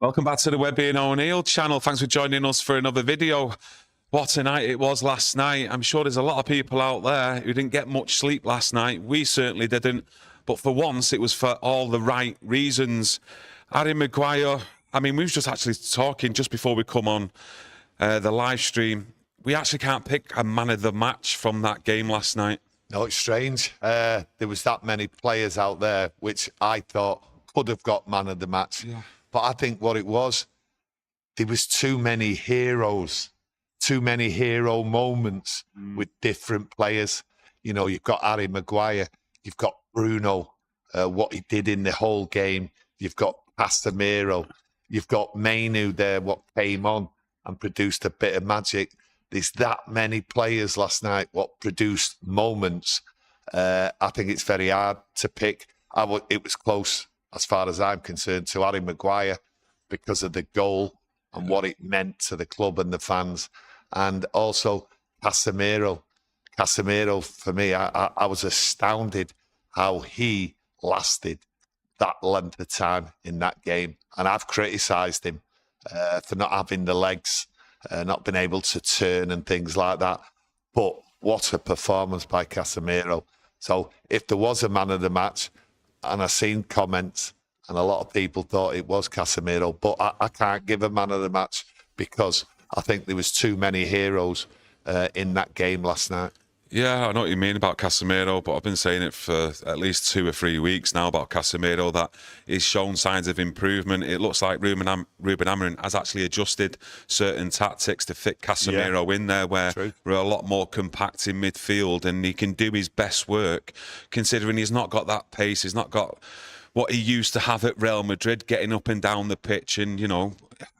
Welcome back to the Webby O'Neill channel. Thanks for joining us for another video. What a night it was last night. I'm sure there's a lot of people out there who didn't get much sleep last night. We certainly didn't. But for once, it was for all the right reasons. Harry Maguire, we was just actually talking just before we come on the live stream. We actually can't pick a man of the match from that game last night. No, it's strange. There was that many players out there which I thought could have got man of the match. Yeah. But I think what it was, there was too many heroes, too many hero moments with different players. You know, you've got Harry Maguire, you've got Bruno, what he did in the whole game. You've got Casemiro, you've got Mainoo there, what came on and produced a bit of magic. There's that many players last night what produced moments. I think it's very hard to pick. It was close, as far as I'm concerned, to Harry Maguire because of the goal and what it meant to the club and the fans. And also Casemiro. Casemiro, for me, I was astounded how he lasted that length of time in that game. And I've criticised him for not having the legs, not being able to turn and things like that. But what a performance by Casemiro. So if there was a man of the match, and I've seen comments, and a lot of people thought it was Casemiro, but I can't give a man of the match because I think there was too many heroes in that game last night. Yeah, I know what you mean about Casemiro, but I've been saying it for at least 2 or 3 weeks now about Casemiro, that he's shown signs of improvement. It looks like Ruben Amorim has actually adjusted certain tactics to fit Casemiro in there, where we're a lot more compact in midfield and he can do his best work, considering he's not got that pace, he's not got what he used to have at Real Madrid, getting up and down the pitch. And, you know,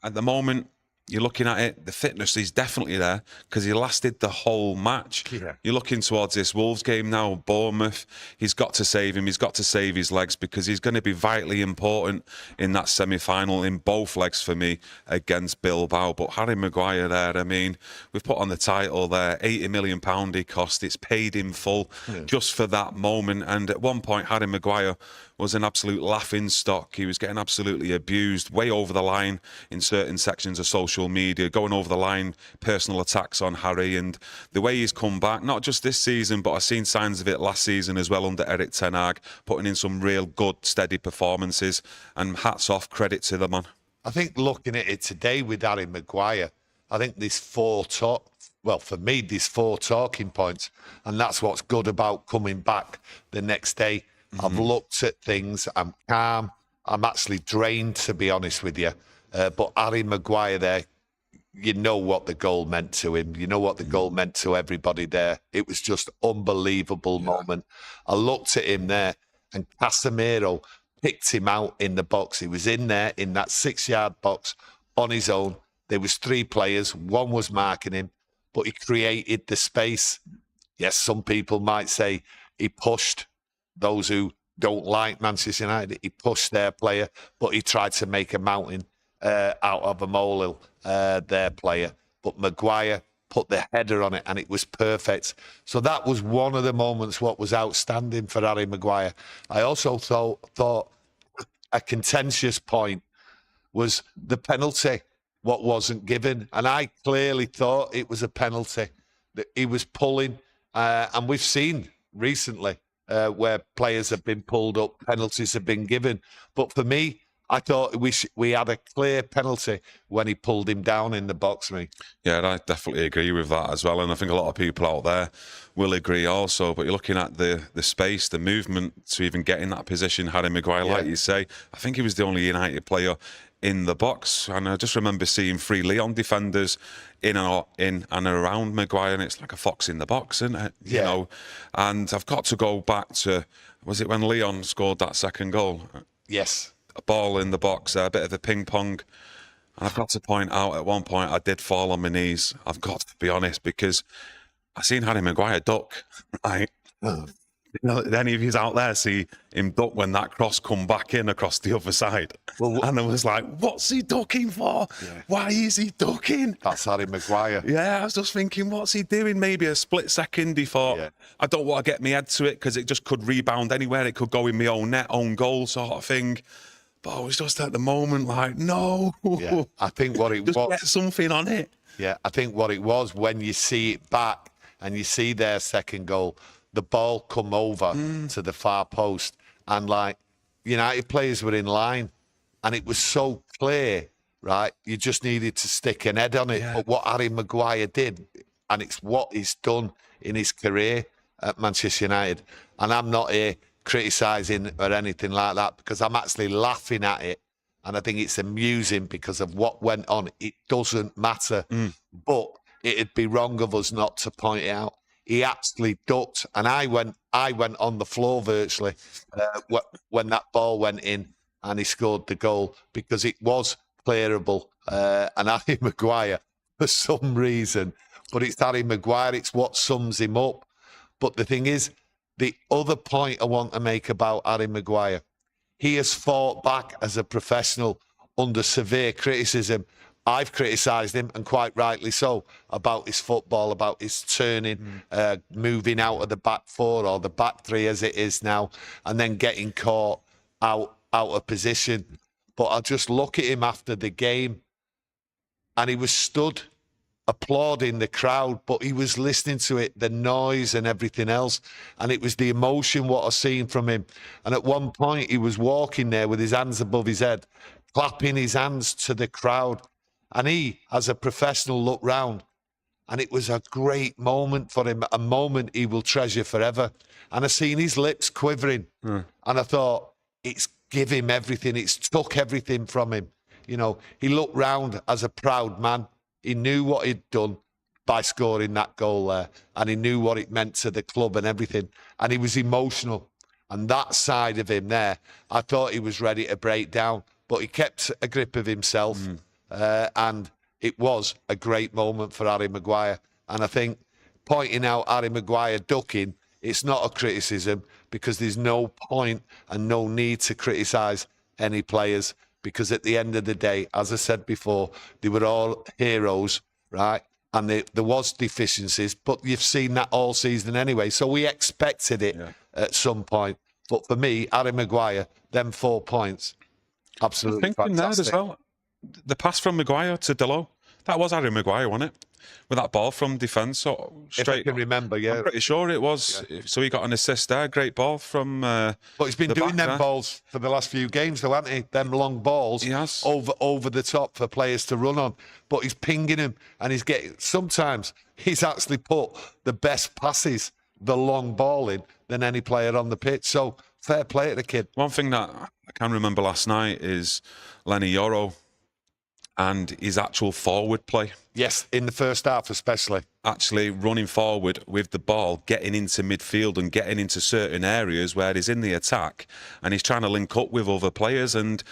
at the moment, you're looking at it, the fitness is definitely there because he lasted the whole match. Yeah. You're looking towards this Wolves game now, Bournemouth. He's got to save him. He's got to save his legs because he's going to be vitally important in that semi-final in both legs for me against Bilbao. But Harry Maguire there, we've put on the title there, £80 million he cost. It's paid in full just for that moment. And at one point, Harry Maguire was an absolute laughing stock. He was getting absolutely abused, way over the line in certain sections of social media, going over the line, personal attacks on Harry. And the way he's come back, not just this season, but I've seen signs of it last season as well under Erik ten Hag, putting in some real good, steady performances. And hats off, credit to the man. I think looking at it today with Harry Maguire, I think there's for me, there's 4 talking points. And that's what's good about coming back the next day. I've looked at things, I'm calm, I'm actually drained, to be honest with you. But Harry Maguire there, you know what the goal meant to him. You know what the goal meant to everybody there. It was just unbelievable moment. I looked at him there, and Casemiro picked him out in the box. He was in there, in that 6-yard box, on his own. There was 3 players. One was marking him, but he created the space. Yes, some people might say he pushed. Those who don't like Manchester United, he pushed their player, but he tried to make a mountain out of a molehill, their player. But Maguire put the header on it, and it was perfect. So that was one of the moments what was outstanding for Harry Maguire. I also thought a contentious point was the penalty, what wasn't given. And I clearly thought it was a penalty that he was pulling. And we've seen recently where players have been pulled up, penalties have been given. But for me, I thought we had a clear penalty when he pulled him down in the box, Yeah, I definitely agree with that as well. And I think a lot of people out there will agree also. But you're looking at the space, the movement to even get in that position. Harry Maguire, like you say, I think he was the only United player in the box. And I just remember seeing 3 Lyon defenders in and around Maguire, and it's like a fox in the box, isn't it? You know, and I've got to go back to, was it when Lyon scored that second goal? Yes. A ball in the box, a bit of a ping pong. And I've got to point out, at one point I did fall on my knees. I've got to be honest, because I seen Harry Maguire duck, right? You know, any of you out there see him duck when that cross come back in across the other side? Well, and I was like, what's he ducking for? Yeah. Why is he ducking? That's Harry Maguire. Yeah, I was just thinking, what's he doing? Maybe a split second he thought, I don't want to get my head to it because it just could rebound anywhere. It could go in my own net, own goal sort of thing. But I was just at the moment like, no. Yeah, I think what it just was. get something on it. Yeah, I think what it was, when you see it back and you see their second goal, the ball come over to the far post, and like United players were in line, and it was so clear, right? You just needed to stick an head on it. Yeah. But what Harry Maguire did, and it's what he's done in his career at Manchester United, and I'm not here criticising or anything like that, because I'm actually laughing at it. And I think it's amusing because of what went on. It doesn't matter. But it'd be wrong of us not to point it out. He actually ducked, and I went on the floor virtually when that ball went in and he scored the goal, because it was clearable. And Harry Maguire, for some reason, but it's Harry Maguire, it's what sums him up. But the thing is, the other point I want to make about Harry Maguire, he has fought back as a professional under severe criticism. I've criticised him, and quite rightly so, about his football, about his turning, moving out of the back four or the back three as it is now, and then getting caught out of position. But I just look at him after the game, and he was stood applauding the crowd, but he was listening to it, the noise and everything else, and it was the emotion what I seen from him. And at one point he was walking there with his hands above his head, clapping his hands to the crowd, and he, as a professional, looked round, and it was a great moment for him, a moment he will treasure forever. And I seen his lips quivering, and I thought, it's give him everything, it's took everything from him. You know, he looked round as a proud man. He knew what he'd done by scoring that goal there, and he knew what it meant to the club and everything, and he was emotional. And that side of him there, I thought he was ready to break down, but he kept a grip of himself, and it was a great moment for Harry Maguire. And I think pointing out Harry Maguire ducking, it's not a criticism, because there's no point and no need to criticise any players, because at the end of the day, as I said before, they were all heroes, right? And there was deficiencies, but you've seen that all season anyway. So we expected it at some point. But for me, Harry Maguire, them 4 points, absolutely Thinking fantastic. there as well, the pass from Maguire to Dalot, that was Harry Maguire, wasn't it? With that ball from defence, so straight. If I can remember, yeah. I'm pretty sure it was. Yeah. So he got an assist there. Great ball from. But he's been doing them balls for the last few games, though, hasn't he? Them long balls over the top for players to run on. But he's pinging him, and he's getting. Sometimes he's actually put the best passes, the long ball in, than any player on the pitch. So fair play to the kid. One thing that I can remember last night is Lenny Yoro and his actual forward play. Yes, in the first half especially. Actually running forward with the ball, getting into midfield and getting into certain areas where he's in the attack and he's trying to link up with other players. And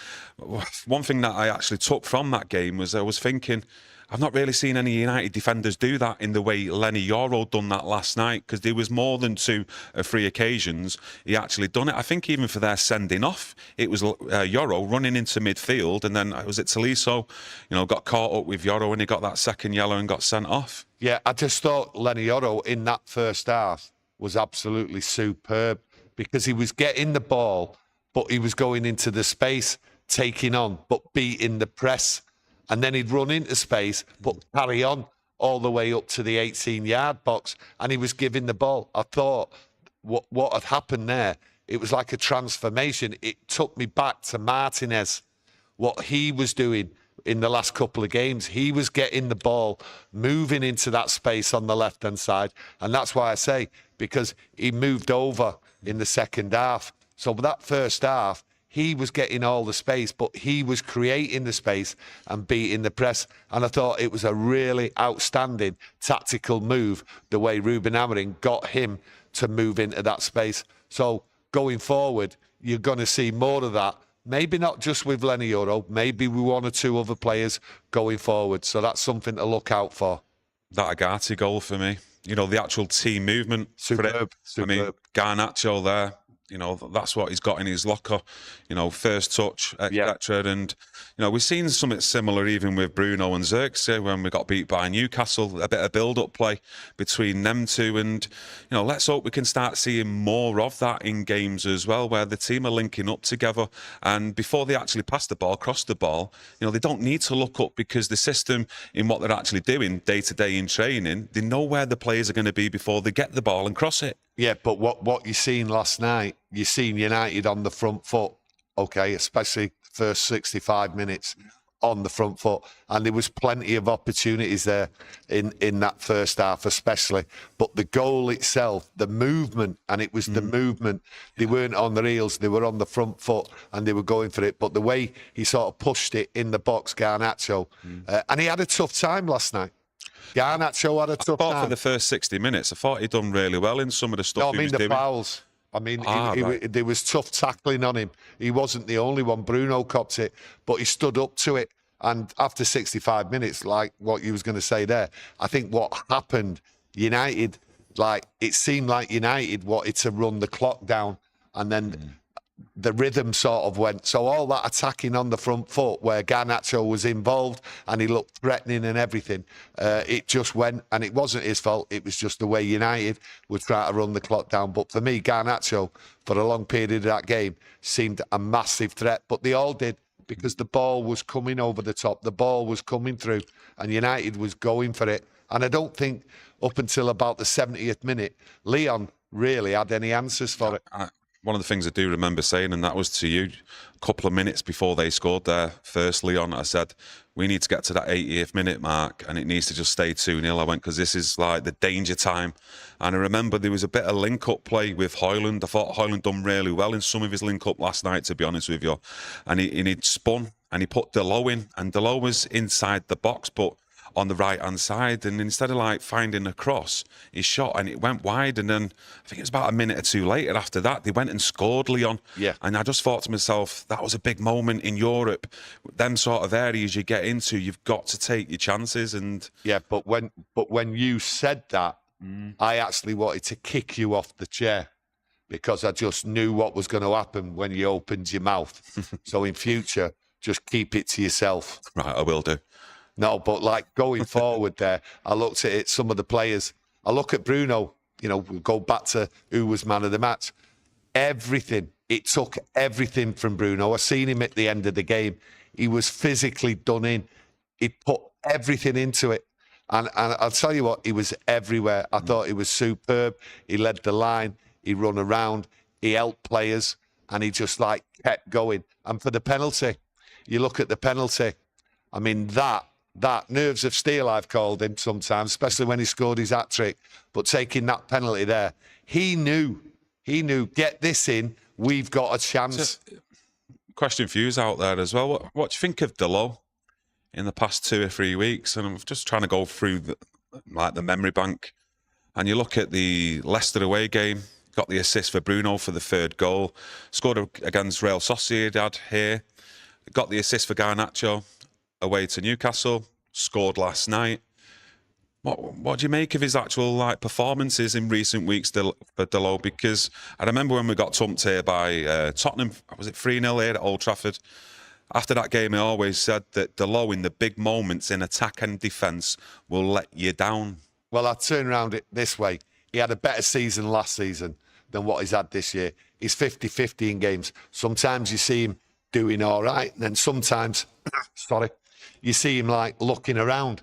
one thing that I actually took from that game was I was thinking, I've not really seen any United defenders do that in the way Lenny Yoro done that last night, because there was more than 2 or 3 occasions he actually done it. I think even for their sending off, it was Yoro running into midfield, and then was it Tolisso, got caught up with Yoro and he got that second yellow and got sent off. Yeah, I just thought Lenny Yoro in that first half was absolutely superb, because he was getting the ball, but he was going into the space, taking on, but beating the press. And then he'd run into space, but carry on all the way up to the 18-yard box, and he was giving the ball. I thought what had happened there, it was like a transformation. It took me back to Martinez, what he was doing in the last couple of games. He was getting the ball, moving into that space on the left-hand side, and that's why I say, because he moved over in the second half. So that first half, he was getting all the space, but he was creating the space and beating the press. And I thought it was a really outstanding tactical move, the way Ruben Amorim got him to move into that space. So going forward, you're going to see more of that. Maybe not just with Lenny Yoro, maybe with 1 or 2 other players going forward. So that's something to look out for. That Ugarte goal for me, the actual team movement. Superb. I mean, Garnacho there. that's what he's got in his locker. First touch, etc. And we've seen something similar even with Bruno and Xerxes when we got beat by Newcastle. A bit of build-up play between them two, and let's hope we can start seeing more of that in games as well, where the team are linking up together. And before they actually pass the ball, cross the ball, they don't need to look up, because the system in what they're actually doing day to day in training, they know where the players are going to be before they get the ball and cross it. Yeah, but what you seen last night, you seen United on the front foot, okay, especially the first 65 minutes on the front foot. And there was plenty of opportunities there in that first half especially. But the goal itself, the movement, and it was the movement. They weren't on their heels, they were on the front foot and they were going for it. But the way he sort of pushed it in the box, Garnacho, and he had a tough time last night. Garnacho had a tough time. For the first 60 minutes, I thought he'd done really well in some of the stuff he was doing. Fouls. I mean, there was tough tackling on him. He wasn't the only one. Bruno copped it, but he stood up to it. And after 65 minutes, like what you was going to say there, I think what happened, United, it seemed like United wanted to run the clock down, and then the rhythm sort of went. So all that attacking on the front foot where Garnacho was involved and he looked threatening and everything, it just went, and it wasn't his fault. It was just the way United would try to run the clock down. But for me, Garnacho, for a long period of that game, seemed a massive threat. But they all did, because the ball was coming over the top. The ball was coming through and United was going for it. And I don't think up until about the 70th minute, Lyon really had any answers for it. One of the things I do remember saying, and that was to you, a couple of minutes before they scored their first, Lyon, I said, we need to get to that 80th minute mark and it needs to just stay 2-0. I went, because this is like the danger time. And I remember there was a bit of link-up play with Højlund. I thought Højlund done really well in some of his link-up last night, to be honest with you. And he'd spun and he put Dalot in, and Dalot was inside the box, but on the right-hand side, and instead of finding a cross, he shot and it went wide. And then I think it was about a minute or two later after that, they went and scored, Lyon. Yeah. And I just thought to myself, that was a big moment in Europe. Them sort of areas you get into, you've got to take your chances. And yeah, but when you said that, I actually wanted to kick you off the chair, because I just knew what was going to happen when you opened your mouth. So in future, just keep it to yourself. Right, I will do. No, but going forward there, I looked at it, some of the players. I look at Bruno, we'll go back to who was man of the match. Everything, it took everything from Bruno. I seen him at the end of the game. He was physically done in. He put everything into it. And I'll tell you what, he was everywhere. I thought he was superb. He led the line. He run around. He helped players. And he just kept going. And for the penalty, you look at the penalty. I mean, that nerves of steel, I've called him sometimes, especially when he scored his hat-trick. But taking that penalty there, he knew, get this in, we've got a chance. Question for you out there as well. What do you think of Dalot in the past 2 or 3 weeks? And I'm just trying to go through the memory bank. And you look at the Leicester away game, got the assist for Bruno for the third goal, scored against Real Sociedad here, got the assist for Garnacho away to Newcastle, scored last night. What do you make of his actual performances in recent weeks for Dalot? Because I remember when we got thumped here by Tottenham, was it 3-0 here at Old Trafford? After that game, I always said that Dalot in the big moments in attack and defence will let you down. Well, I'd turn around it this way. He had a better season last season than what he's had this year. He's 50-50 in games. Sometimes you see him doing all right, and then sometimes, you see him looking around,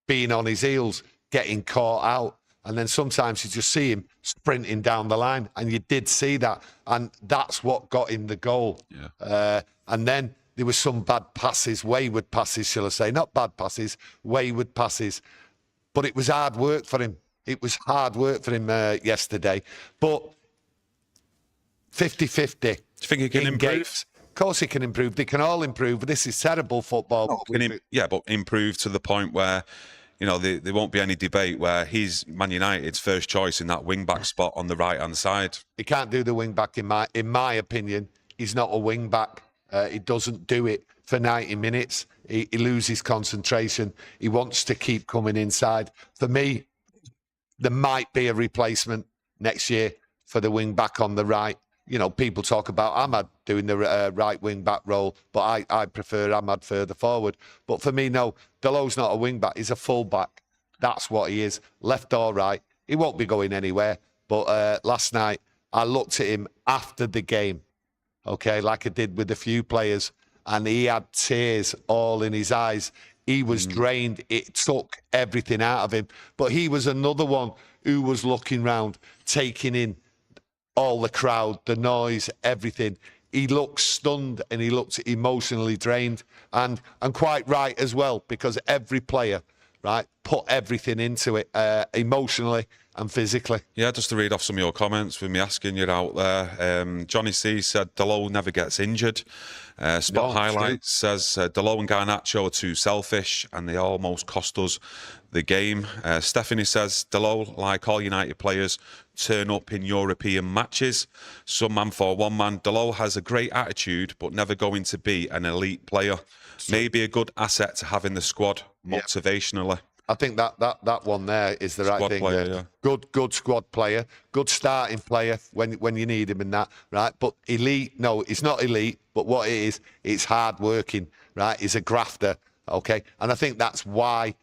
being on his heels, getting caught out. And then sometimes you just see him sprinting down the line. And you did see that. And that's what got him the goal. Yeah. And then there were some bad passes, wayward passes, shall I say. Not bad passes, wayward passes. But it was hard work for him. It was hard work for him yesterday. But 50-50. Do you think he can improve? Games. Of course he can improve. They can all improve. But this is terrible football. But improve to the point where, there won't be any debate where he's Man United's first choice in that wing-back spot on the right-hand side. He can't do the wing-back, in my opinion. He's not a wing-back. He doesn't do it for 90 minutes. He loses concentration. He wants to keep coming inside. For me, there might be a replacement next year for the wing-back on the right. people talk about Ahmad doing the right wing back role, but I prefer Ahmad further forward. But for me, no, Dalot's not a wing back. He's a full back. That's what he is, left or right. He won't be going anywhere. But last night, I looked at him after the game, okay, like I did with a few players, and he had tears all in his eyes. He was drained. It took everything out of him. But he was another one who was looking round, taking in all the crowd, the noise, everything. He looked stunned and he looked emotionally drained, and quite right as well, because every player, right, put everything into it, emotionally and physically. Yeah, just to read off some of your comments with me asking you out there. Johnny C said Dalot never gets injured. Spot Highlights says Dalot and Garnacho are too selfish and they almost cost us the game. Stephanie says Dalot, like all United players, turn up in European matches. Some man for one man. Dalot has a great attitude but never going to be an elite player. Maybe a good asset to have in the squad motivationally. I think that one there is the right thing. Player, Good squad player, good starting player when you need him in that, right? But elite, no, it's not elite. But what it is, it's hard working, right? He's a grafter, okay? And I think that's why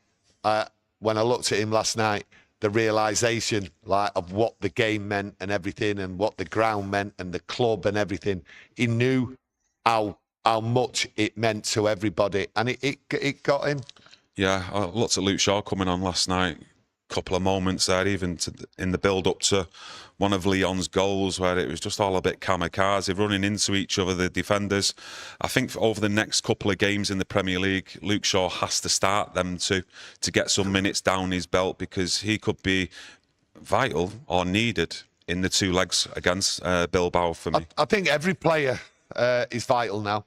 when I looked at him last night, the realisation of what the game meant and everything, and what the ground meant and the club and everything, he knew how much it meant to everybody, and it got him. Yeah, I looked at Luke Shaw coming on last night. Couple of moments there, even in the build-up to one of Lyon's goals, where it was just all a bit kamikaze, running into each other, the defenders. I think over the next couple of games in the Premier League, Luke Shaw has to start them to get some minutes down his belt, because he could be vital or needed in the two legs against Bilbao for me. I think every player is vital now.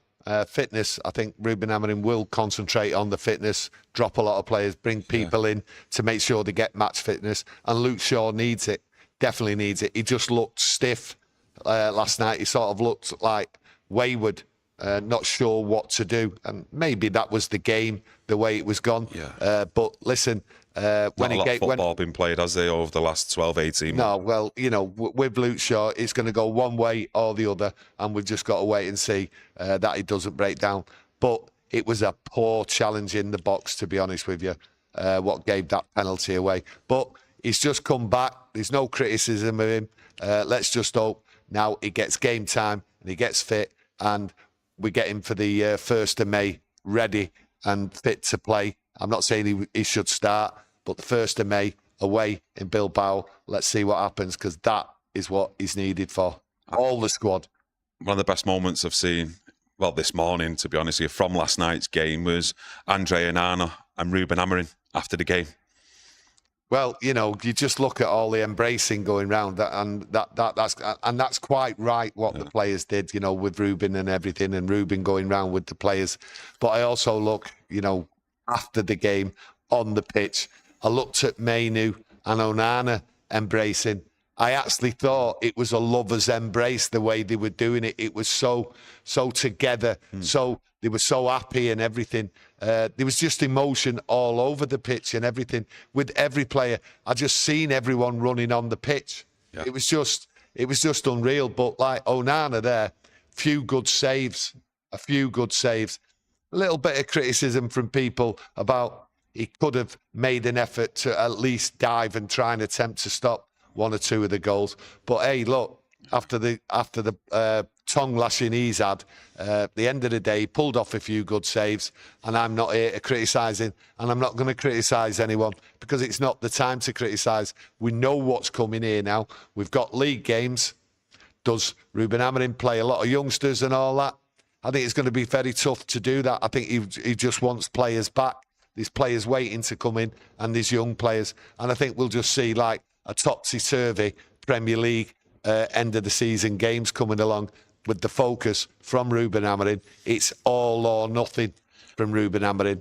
Fitness, I think Ruben Amorim will concentrate on the fitness, drop a lot of players, bring people in to make sure they get match fitness. And Luke Shaw needs it, definitely needs it. He just looked stiff last night. He sort of looked like wayward, not sure what to do. And maybe that was the game, the way it was gone. Yeah. But listen, when a lot of football been played, has they, over the last 12, 18 months? No, well, with Luke Shaw, it's going to go one way or the other, and we've just got to wait and see that it doesn't break down. But it was a poor challenge in the box, to be honest with you, what gave that penalty away. But he's just come back. There's no criticism of him. Let's just hope now he gets game time and he gets fit, and we get him for the 1st of May ready and fit to play. I'm not saying he should start, but the 1st of May away in Bilbao, let's see what happens, because that is what he's needed for. All the squad. One of the best moments I've seen, well, this morning, to be honest with you, from last night's game was Andre Onana and Ruben Amorim after the game. Well, you just look at all the embracing going round, and that's quite right what the players did, with Ruben and everything, and Ruben going round with the players. But I also look, after the game on the pitch, I looked at Mainoo and Onana embracing. I actually thought it was a lover's embrace, the way they were doing it. It was so together, so they were so happy and everything. There was just emotion all over the pitch and everything with every player. I just seen everyone running on the pitch. Yeah. It was just unreal. But like Onana there, a few good saves. A little bit of criticism from people about he could have made an effort to at least dive and try and attempt to stop one or two of the goals. But hey, look, after the tongue lashing he's had, at the end of the day, he pulled off a few good saves, and I'm not here to criticise him, and I'm not going to criticise anyone, because it's not the time to criticise. We know what's coming here now. We've got league games. Does Ruben Amorim play a lot of youngsters and all that? I think it's going to be very tough to do that. I think he just wants players back. There's players waiting to come in, and there's young players. And I think we'll just see like a topsy-turvy Premier League end of the season games coming along, with the focus from Ruben Amorim. It's all or nothing from Ruben Amorim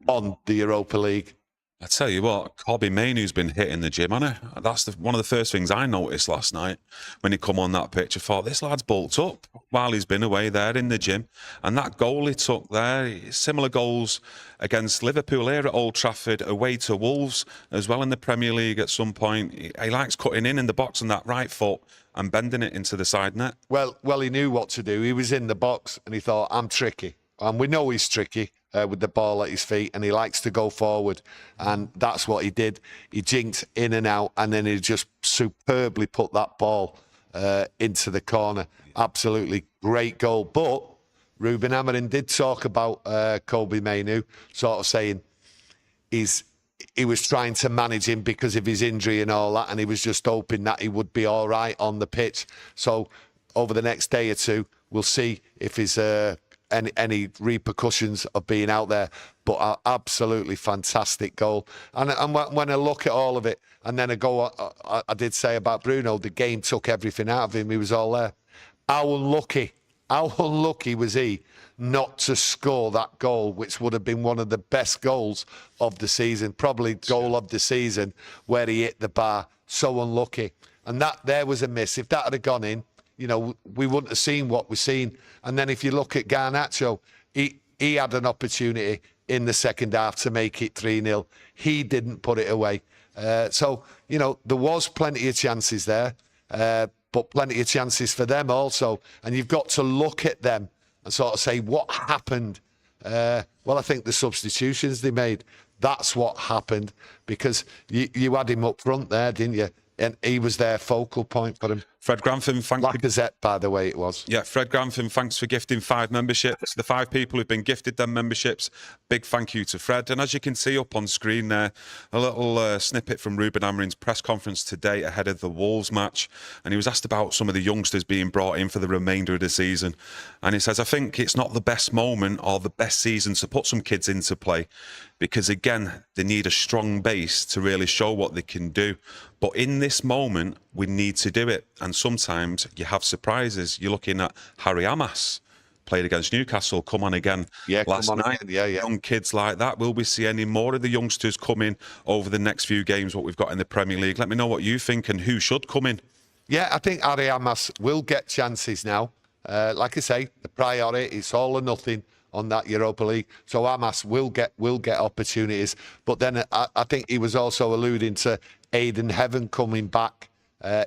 on the Europa League. I tell you what, Kobbie Mainoo's been hitting the gym, hasn't he? That's one of the first things I noticed last night when he come on that pitch. I thought, this lad's bulked up while he's been away there in the gym. And that goal he took there, similar goals against Liverpool here at Old Trafford, away to Wolves as well in the Premier League at some point. He likes cutting in the box on that right foot and bending it into the side net. Well, he knew what to do. He was in the box and he thought, I'm tricky. And we know he's tricky with the ball at his feet, and he likes to go forward. And that's what he did. He jinked in and out, and then he just superbly put that ball into the corner. Absolutely great goal. But Ruben Amorim did talk about Kobbie Mainoo, sort of saying he was trying to manage him because of his injury and all that, and he was just hoping that he would be all right on the pitch. So over the next day or two, we'll see if he's any repercussions of being out there. But an absolutely fantastic goal. And when I look at all of it, and then I did say about Bruno, the game took everything out of him. He was all there. How unlucky was he not to score that goal, which would have been one of the best goals of the season, probably goal of the season, where he hit the bar. So unlucky. And that there was a miss. If that had gone in, you know, we wouldn't have seen what we've seen. And then if you look at Garnacho, he had an opportunity in the second half to make it 3-0. He didn't put it away. So, you know, there was plenty of chances there, but plenty of chances for them also. And you've got to look at them and sort of say, what happened? Well, I think the substitutions they made, that's what happened, because you had him up front there, didn't you? And he was their focal point for him. Fred Grantham, Lacazette, by the way, it was. Yeah, Fred Grantham, thanks for gifting 5 memberships. The 5 people who've been gifted them memberships, big thank you to Fred. And as you can see up on screen there, a little snippet from Ruben Amorim's press conference today ahead of the Wolves match. And he was asked about some of the youngsters being brought in for the remainder of the season. And he says, I think it's not the best moment or the best season to put some kids into play, because again, they need a strong base to really show what they can do. But in this moment, we need to do it. And sometimes you have surprises. You're looking at Harry Amas, played against Newcastle, come on again last night. Again. Yeah. Young kids like that. Will we see any more of the youngsters come in over the next few games, what we've got in the Premier League? Let me know what you think and who should come in. Yeah, I think Harry Amas will get chances now. Like I say, the priority is all or nothing on that Europa League. So Amas will get opportunities. But then I think he was also alluding to Aidan Heaven coming back.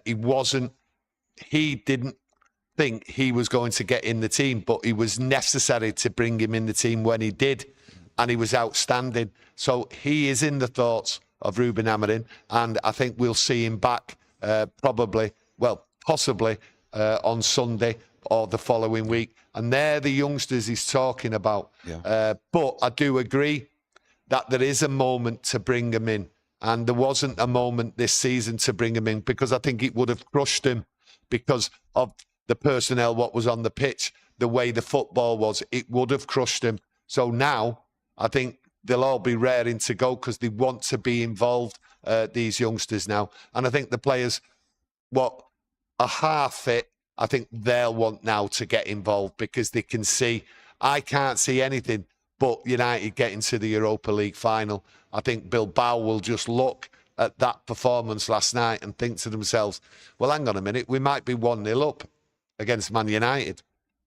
He didn't think he was going to get in the team, but it was necessary to bring him in the team when he did, and he was outstanding. So he is in the thoughts of Ruben Amorim, and I think we'll see him back possibly on Sunday or the following week. And they're the youngsters he's talking about. Yeah. But I do agree that there is a moment to bring him in. And there wasn't a moment this season to bring him in, because I think it would have crushed him because of the personnel, what was on the pitch, the way the football was. It would have crushed him. So now I think they'll all be raring to go because they want to be involved, these youngsters now. And I think the players, what are half fit, I think they'll want now to get involved because they can see, I can't see anything but United getting to the Europa League final. I think Bilbao will just look at that performance last night and think to themselves, well, hang on a minute, we might be 1-0 up against Man United.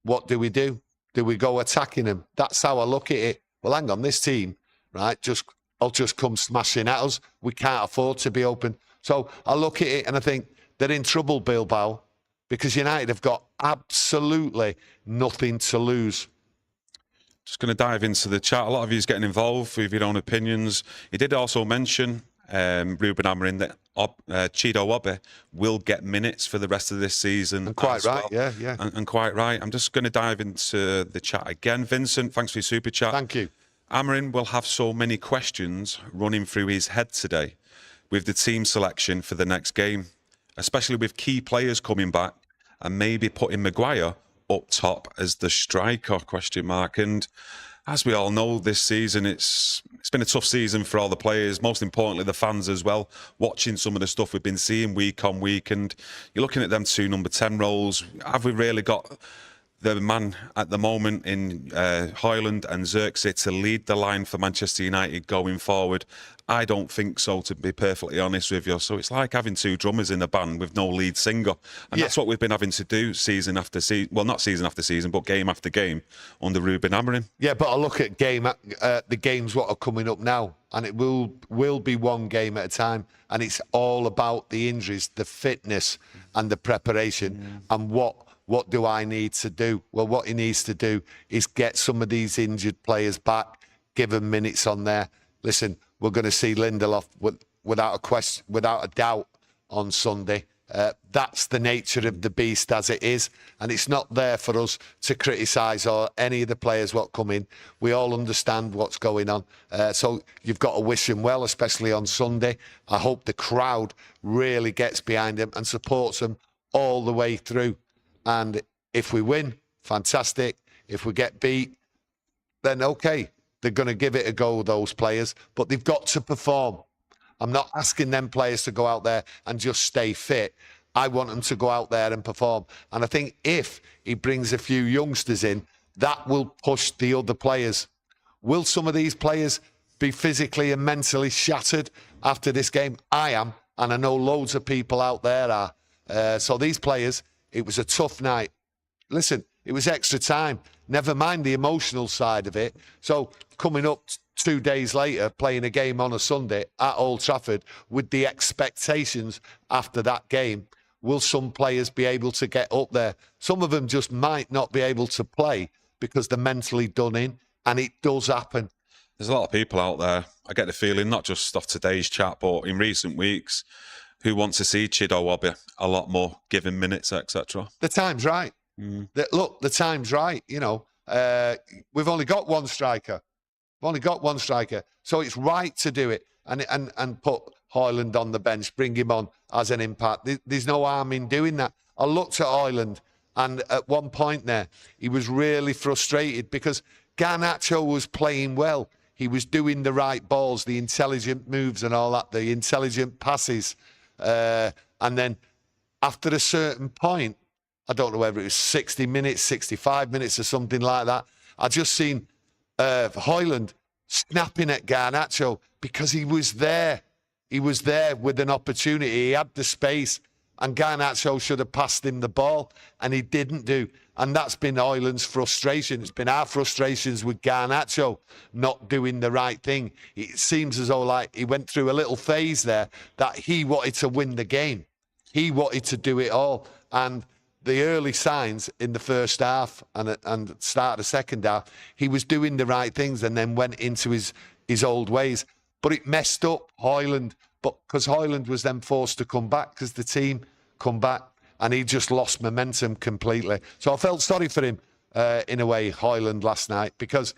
What do? Do we go attacking them? That's how I look at it. Well, hang on, this team, right, I'll just come smashing at us. We can't afford to be open. So I look at it and I think they're in trouble, Bilbao, because United have got absolutely nothing to lose. Just going to dive into the chat. A lot of you is getting involved with your own opinions. He did also mention, Ruben Amorim, that Chido Webby will get minutes for the rest of this season. And quite right, well. Yeah. And quite right. I'm just going to dive into the chat again. Vincent, thanks for your super chat. Thank you. Amorim will have so many questions running through his head today with the team selection for the next game, especially with key players coming back and maybe putting Maguire up top as the striker, ? And as we all know, this season, it's been a tough season for all the players, most importantly the fans as well, watching some of the stuff we've been seeing week on week. And you're looking at them 2 number 10 roles. Have we really got the man at the moment in Højlund and Xerxes to lead the line for Manchester United going forward? I don't think so, to be perfectly honest with you. So it's like having two drummers in the band with no lead singer. And that's what we've been having to do season after season. Well, not season after season, but game after game under Ruben Amorim. Yeah, but I look at the games what are coming up now, and it will be one game at a time. And it's all about the injuries, the fitness and the preparation. And what do I need to do? Well, what he needs to do is get some of these injured players back, give them minutes on there. Listen, we're going to see Lindelof without a doubt on Sunday. That's the nature of the beast as it is, and it's not there for us to criticise or any of the players what come in. We all understand what's going on, so you've got to wish him well, especially on Sunday. I hope the crowd really gets behind him and supports him all the way through. And if we win, fantastic. If we get beat, then okay. They're going to give it a go, those players, but they've got to perform. I'm not asking them players to go out there and just stay fit. I want them to go out there and perform. And I think if he brings a few youngsters in, that will push the other players. Will some of these players be physically and mentally shattered after this game? I am, and I know loads of people out there are. So these players, it was a tough night. Listen, it was extra time. Never mind the emotional side of it. So coming up 2 days later, playing a game on a Sunday at Old Trafford with the expectations after that game, will some players be able to get up there? Some of them just might not be able to play because they're mentally done in, and it does happen. There's a lot of people out there, I get the feeling, not just off today's chat, but in recent weeks, who want to see Chido Wobby a lot more, given minutes, etc. The time's right. Look, the time's right. You know, we've only got one striker. We've only got one striker. So it's right to do it and put Højlund on the bench, bring him on as an impact. There's no harm in doing that. I looked at Højlund, and at one point there, he was really frustrated because Garnacho was playing well. He was doing the right balls, the intelligent moves and all that, the intelligent passes. And then after a certain point, I don't know whether it was 60 minutes, 65 minutes or something like that, I just seen Højlund snapping at Garnacho because he was there. He was there with an opportunity. He had the space, and Garnacho should have passed him the ball, and he didn't do. And that's been Højlund's frustration. It's been our frustrations with Garnacho not doing the right thing. It seems as though like he went through a little phase there that he wanted to win the game. He wanted to do it all. And the early signs in the first half and start of the second half, he was doing the right things and then went into his old ways. But it messed up Højlund, but because Højlund was then forced to come back because the team come back, and he just lost momentum completely. So I felt sorry for him in a way, Højlund, last night, because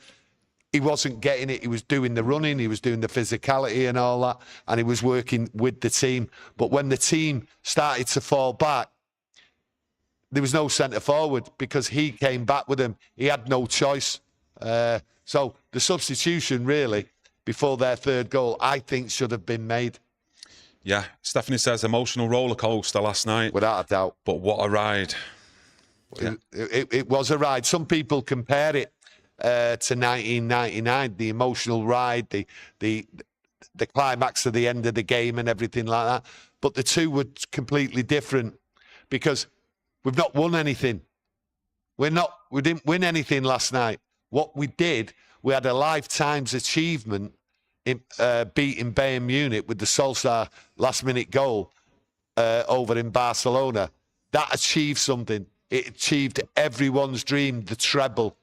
he wasn't getting it. He was doing the running, he was doing the physicality and all that, and he was working with the team. But when the team started to fall back, there was no centre forward because he came back with him. He had no choice. So the substitution really before their third goal, I think, should have been made. Yeah, Stephanie says emotional roller coaster last night. Without a doubt. But what a ride. It was a ride. Some people compare it to 1999, the emotional ride, the climax of the end of the game and everything like that. But the two were completely different because we've not won anything. We didn't win anything last night. What we did, we had a lifetime's achievement in beating Bayern Munich with the Solskjaer last-minute goal over in Barcelona. That achieved something. It achieved everyone's dream, the treble,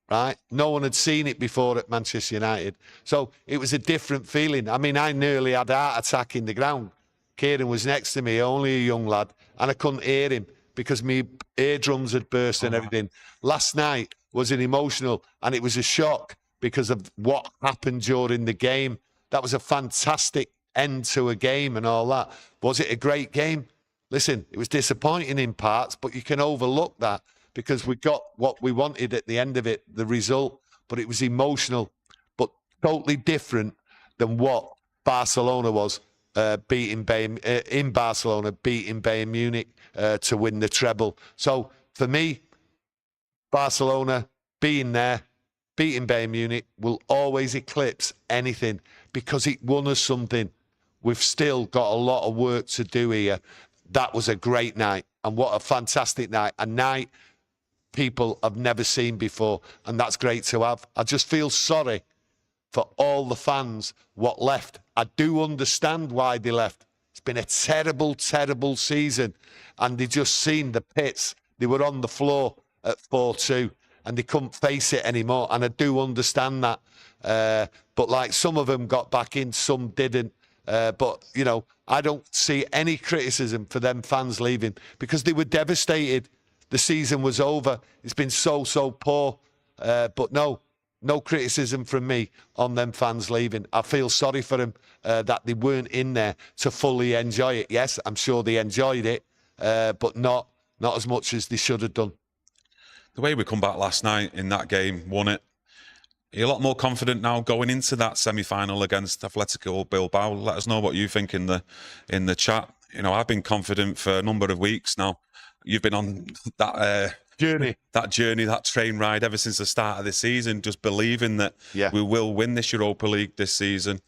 right? No one had seen it before at Manchester United. So it was a different feeling. I mean, I nearly had a heart attack in the ground. Kieran was next to me, only a young lad, and I couldn't hear him because my eardrums had burst and everything. Last night was an emotional, and it was a shock because of what happened during the game. That was a fantastic end to a game and all that. Was it a great game? Listen, it was disappointing in parts, but you can overlook that because we got what we wanted at the end of it, the result. But it was emotional, but totally different than what Barcelona was beating Bayern Munich to win the treble. So for me, Barcelona being there, beating Bayern Munich will always eclipse anything because it won us something. We've still got a lot of work to do here. That was a great night, and what a fantastic night. A night people have never seen before, and that's great to have. I just feel sorry for all the fans what left. I do understand why they left. It's been a terrible, terrible season, and they just seen the pits. They were on the floor at 4-2, and they couldn't face it anymore, and I do understand that. But like some of them got back in, some didn't. But, you know, I don't see any criticism for them fans leaving because they were devastated. The season was over. It's been so poor. But no criticism from me on them fans leaving. I feel sorry for them that they weren't in there to fully enjoy it. Yes, I'm sure they enjoyed it, but not as much as they should have done. The way we come back last night in that game, won it. You're a lot more confident now going into that semi-final against Athletic Bilbao. Let us know what you think in the chat. You know, I've been confident for a number of weeks now. You've been on that journey, that train ride ever since the start of the season, just believing that we will win this Europa League this season.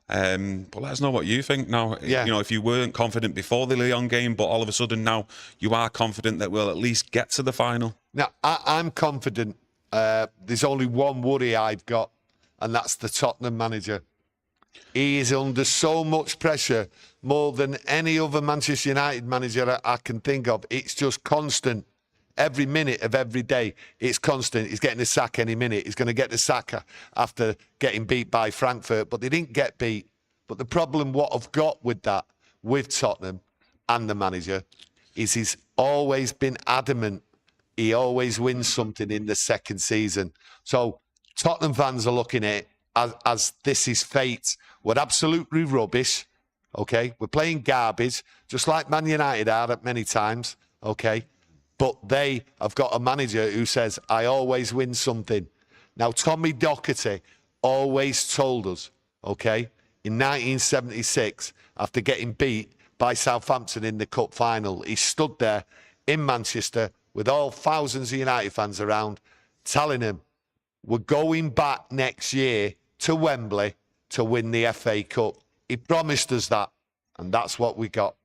But let us know what you think now. Yeah. You know, if you weren't confident before the Lyon game, but all of a sudden now you are confident that we'll at least get to the final. Now, I'm confident. There's only one worry I've got, and that's the Tottenham manager. He is under so much pressure, more than any other Manchester United manager I can think of. It's just constant. Every minute of every day, it's constant. He's getting a sack any minute. He's going to get the sack after getting beat by Frankfurt, but they didn't get beat. But the problem what I've got with that, with Tottenham and the manager, is he's always been adamant. He always wins something in the second season. So Tottenham fans are looking at it as this is fate. We're absolutely rubbish, okay? We're playing garbage, just like Man United are at many times, okay? But they have got a manager who says, I always win something. Now, Tommy Docherty always told us, okay, in 1976, after getting beat by Southampton in the cup final, he stood there in Manchester with all thousands of United fans around, telling him, we're going back next year to Wembley to win the FA Cup. He promised us that, and that's what we got.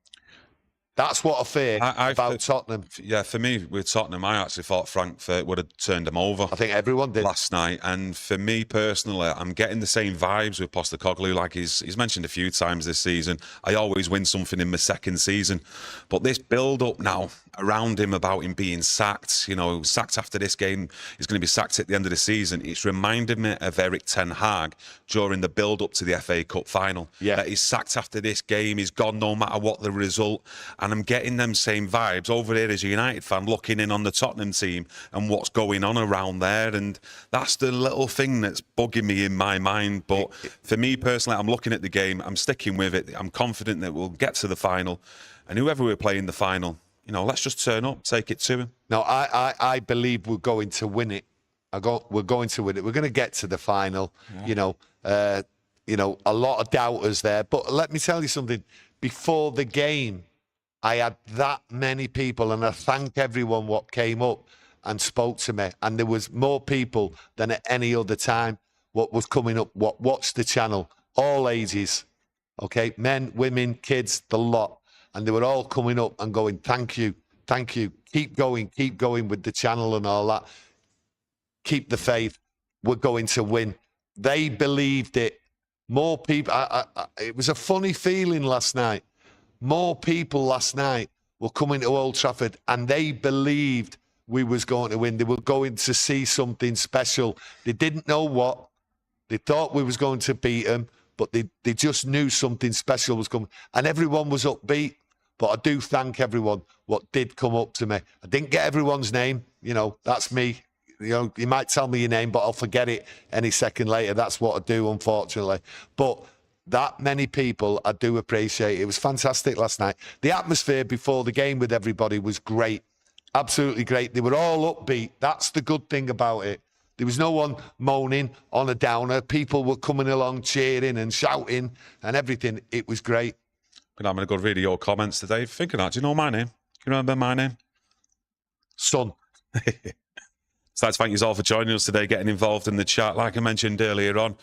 That's what I fear about Tottenham. Yeah, for me, with Tottenham, I actually thought Frankfurt would have turned them over. I think everyone did. Last night. And for me personally, I'm getting the same vibes with Postecoglou, like he's mentioned a few times this season. I always win something in my second season. But this build-up now around him about him being sacked, you know, sacked after this game, he's going to be sacked at the end of the season. It's reminded me of Erik ten Hag during the build-up to the FA Cup final. Yeah. That he's sacked after this game, he's gone no matter what the result. And I'm getting them same vibes over here as a United fan, looking in on the Tottenham team and what's going on around there. And that's the little thing that's bugging me in my mind. But for me personally, I'm looking at the game, I'm sticking with it. I'm confident that we'll get to the final. And whoever we're playing the final, you know, let's just turn up, take it to him. No, I believe we're going to win it. We're going to win it. We're going to get to the final. Yeah. You know, a lot of doubters there. But let me tell you something. Before the game, I had that many people, and I thank everyone what came up and spoke to me. And there was more people than at any other time what was coming up, what watched the channel, all ages, okay? Men, women, kids, the lot. And they were all coming up and going, thank you, keep going with the channel and all that. Keep the faith, we're going to win. They believed it. More people, it was a funny feeling last night. More people last night were coming to Old Trafford and they believed we was going to win. They were going to see something special. They didn't know what. They thought we was going to beat them, but they just knew something special was coming. And everyone was upbeat. But I do thank everyone what did come up to me. I didn't get everyone's name. You know, that's me. You know, you might tell me your name, but I'll forget it any second later. That's what I do, unfortunately. But that many people, I do appreciate it. It was fantastic last night. The atmosphere before the game with everybody was great. Absolutely great. They were all upbeat. That's the good thing about it. There was no one moaning on a downer. People were coming along cheering and shouting and everything. It was great. Been having a good read of your comments today. Thinking that, do you know my name? Can you remember my name? Son. So I'd like to thank you all for joining us today, getting involved in the chat. Like I mentioned earlier on,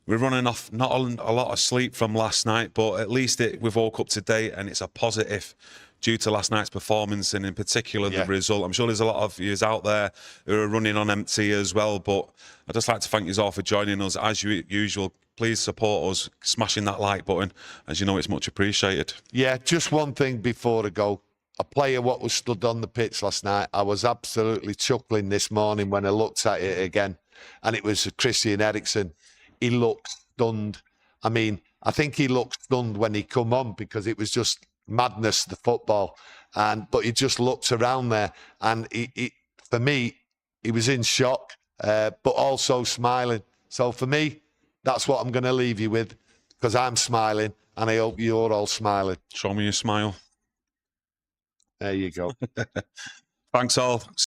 we're running off not a lot of sleep from last night, but at least we've woke up today and it's a positive due to last night's performance and in particular the result. I'm sure there's a lot of you out there who are running on empty as well, but I'd just like to thank you all for joining us. As usual, please support us, smashing that like button. As you know, it's much appreciated. Yeah, just one thing before I go. A player what was stood on the pitch last night, I was absolutely chuckling this morning when I looked at it again, and it was Christian Eriksen. He looked stunned. I mean, I think he looked stunned when he come on because it was just madness, the football. But he just looked around there, and for me, he was in shock, but also smiling. So for me, that's what I'm going to leave you with, because I'm smiling, and I hope you're all smiling. Show me your smile. There you go. Thanks all.